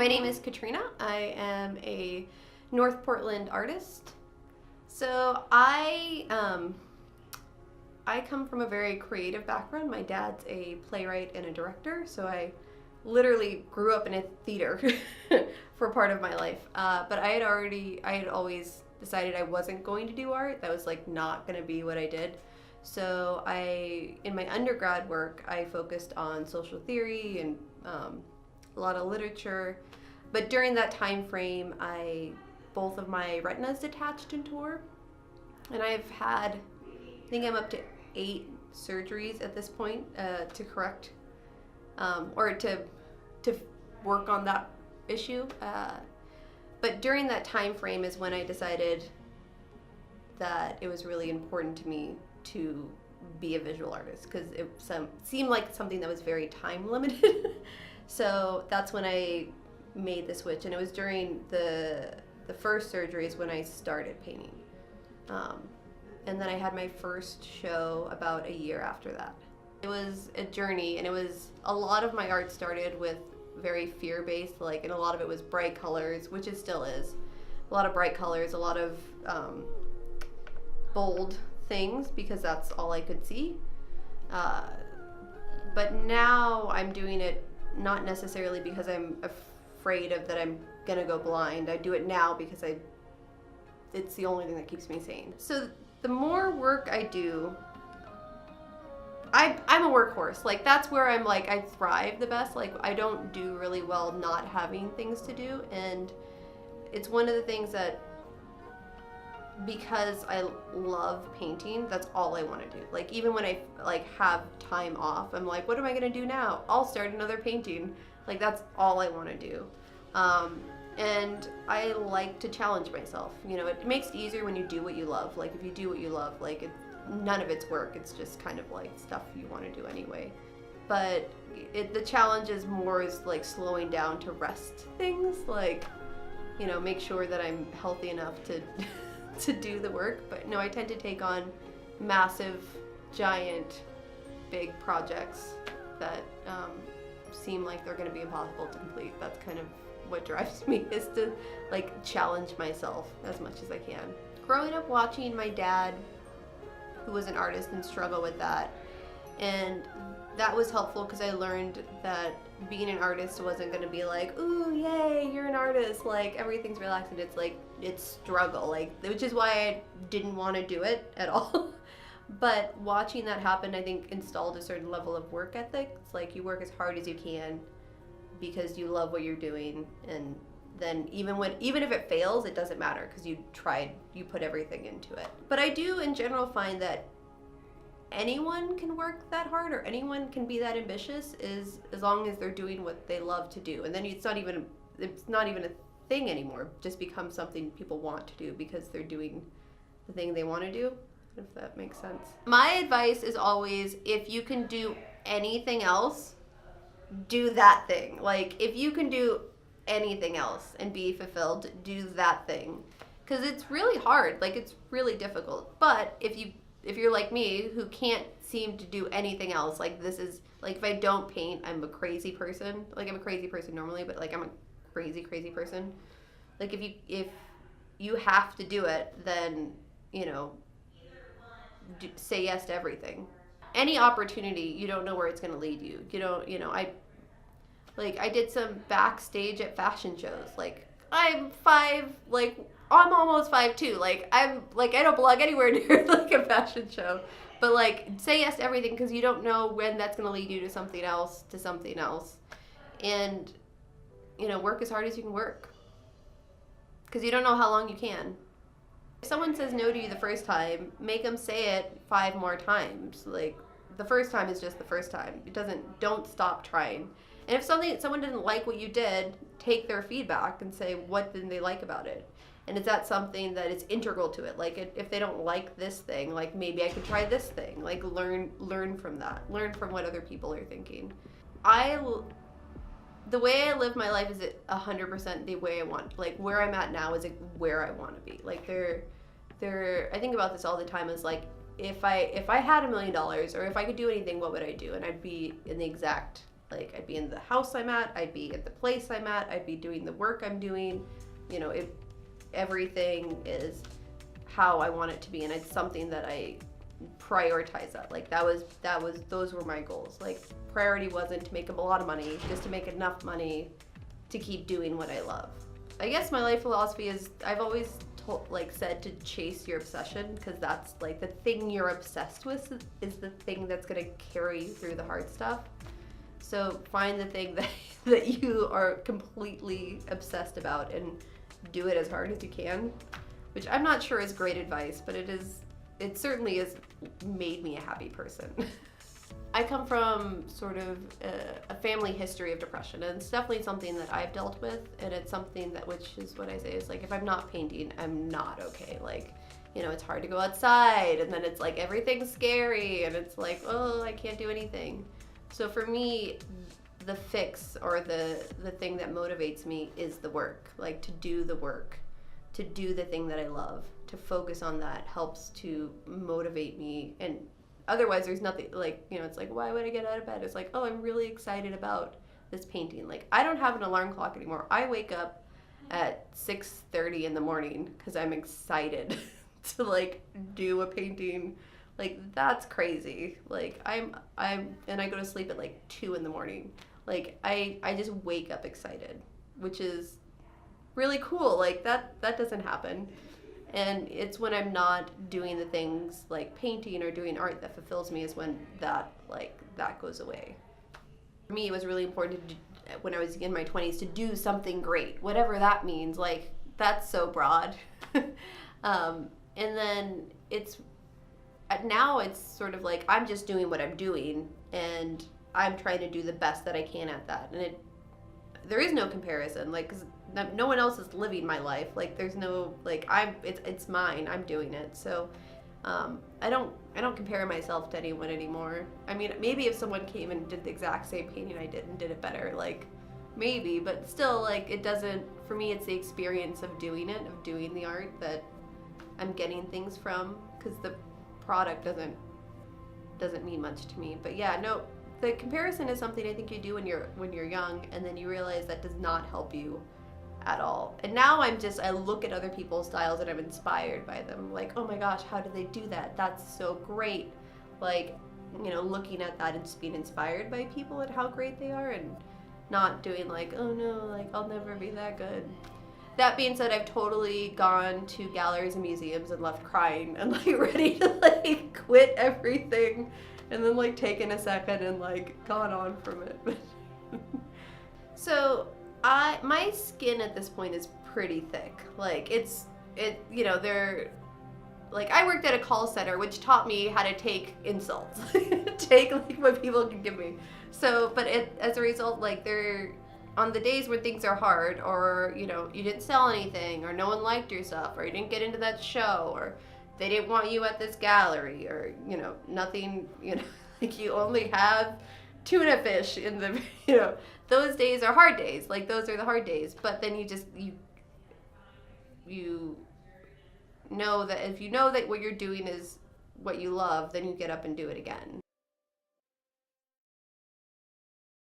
My name is Katrina. I am a North Portland artist. So I come from a very creative background. My dad's a playwright and a director, so I literally grew up in a theater for part of my life. But I had always decided I wasn't going to do art. That was like not going to be what I did. So in my undergrad work, I focused on social theory and a lot of literature. But during that time frame, both of my retinas detached and tore. And I've had, I think I'm up to 8 surgeries at this point to correct or to work on that issue. But during that time frame is when I decided that it was really important to me to be a visual artist, because it seemed like something that was very time limited. So that's when I made the switch, and it was during the first surgeries when I started painting. And then I had my first show about a year after that. It was a journey, and a lot of my art started with very fear-based, and a lot of it was bright colors, which it still is. A lot of bright colors, a lot of bold things, because that's all I could see. But now I'm doing it not necessarily because I'm afraid of that I'm gonna go blind. I do it now because it's the only thing that keeps me sane. So the more work I do, I'm a workhorse. That's where I thrive the best. I don't do really well not having things to do, and it's one of the things that, because I love painting, that's all I want to do. Even when I have time off, I'm like, what am I gonna do now? I'll start another painting. That's all I want to do. And I like to challenge myself. It makes it easier when you do what you love. If you do what you love, none of it's work. It's just kind of stuff you want to do anyway. But the challenge is slowing down to rest things. Make sure that I'm healthy enough to do the work. But no, I tend to take on massive, giant, big projects that seem like they're going to be impossible to complete. That's kind of what drives me, is to challenge myself as much as I can. Growing up watching my dad, who was an artist, and struggle with that, and that was helpful because I learned that being an artist wasn't going to be ooh, yay, you're an artist, everything's relaxing. It's struggle, which is why I didn't want to do it at all. But watching that happen, I think, installed a certain level of work ethic. It's you work as hard as you can because you love what you're doing, and then even if it fails, it doesn't matter because you tried, you put everything into it. But I do in general find that anyone can work that hard, or anyone can be that ambitious, as long as they're doing what they love to do. And then it's not even a thing anymore. It just becomes something people want to do because they're doing the thing they want to do, if that makes sense. My advice is always, if you can do anything else, do that thing. If you can do anything else and be fulfilled, do that thing. Because it's really hard, it's really difficult. But if you're like me, who can't seem to do anything else, if I don't paint, I'm a crazy person. I'm a crazy person normally, but I'm a crazy person. If you have to do it, then, say yes to everything. Any opportunity, you don't know where it's going to lead you. I did some backstage at fashion shows. I'm almost 5'2". I don't belong anywhere near a fashion show. But say yes to everything, because you don't know when that's going to lead you to something else, And, work as hard as you can work, because you don't know how long you can. If someone says no to you the first time, make them say it 5 more times. The first time is just the first time. Don't stop trying. And if someone didn't like what you did, take their feedback and say, what didn't they like about it? And is that something that is integral to it? If they don't like this thing, maybe I could try this thing. Learn from that. Learn from what other people are thinking. The way I live my life is 100% the way I want. Where I'm at now is where I want to be. I think about this all the time, as if I had $1 million, or if I could do anything, what would I do? And I'd be in the exact Like, I'd be in the house I'm at, I'd be at the place I'm at, I'd be doing the work I'm doing. You know, everything is how I want it to be, and it's something that I prioritize that. Like, those were my goals. Like, priority wasn't to make a lot of money, just to make enough money to keep doing what I love. I guess my life philosophy is, I've always said to chase your obsession, because that's like the thing you're obsessed with is the thing that's going to carry you through the hard stuff. So find the thing that you are completely obsessed about and do it as hard as you can, which I'm not sure is great advice, but it certainly has made me a happy person. I come from sort of a family history of depression, and it's definitely something that I've dealt with, and it's something that, which is what I say, is like, if I'm not painting, I'm not okay. Like, you know, it's hard to go outside, and then it's like everything's scary, and it's like, oh, I can't do anything. So for me, the fix, or the thing that motivates me, is the work. Like, to do the work, to do the thing that I love, to focus on that helps to motivate me. And otherwise there's nothing, like, you know, it's like, why would I get out of bed? It's like, oh, I'm really excited about this painting. Like, I don't have an alarm clock anymore. I wake up at 6:30 in the morning because I'm excited to like do a painting. Like, that's crazy. Like, and I go to sleep at like 2 in the morning. Like, I just wake up excited, which is really cool. Like, that doesn't happen. And it's when I'm not doing the things like painting or doing art that fulfills me, is when that goes away. For me, it was really important to, when I was in my 20s, to do something great, whatever that means. Like, that's so broad. And then now it's sort of like, I'm just doing what I'm doing, and I'm trying to do the best that I can at that. And there is no comparison, like, 'cause no one else is living my life. Like, there's no, like, it's mine. I'm doing it. So I don't compare myself to anyone anymore. I mean, maybe if someone came and did the exact same painting I did and did it better, like, maybe, but still, like, it doesn't, for me, it's the experience of doing it, of doing the art, that I'm getting things from, because the product doesn't mean much to me. But yeah, no, the comparison is something I think you do when you're young, and then you realize that does not help you at all. And now I look at other people's styles and I'm inspired by them. Like, oh my gosh, how do they do that? That's so great. Like, you know, looking at that and just being inspired by people and how great they are, and not doing like, oh no, like, I'll never be that good. That being said, I've totally gone to galleries and museums and left crying and like ready to like quit everything, and then like taken a second and like gone on from it. So my skin at this point is pretty thick. Like, you know, like, I worked at a call center, which taught me how to take insults, take like what people can give me. So, but as a result, like, on the days when things are hard, or, you know, you didn't sell anything, or no one liked your stuff, or you didn't get into that show, or they didn't want you at this gallery, or, you know, nothing, you know, like, you only have tuna fish in the, you know, those days are hard days. Like, those are the hard days. But then you know that if you know that what you're doing is what you love, then you get up and do it again.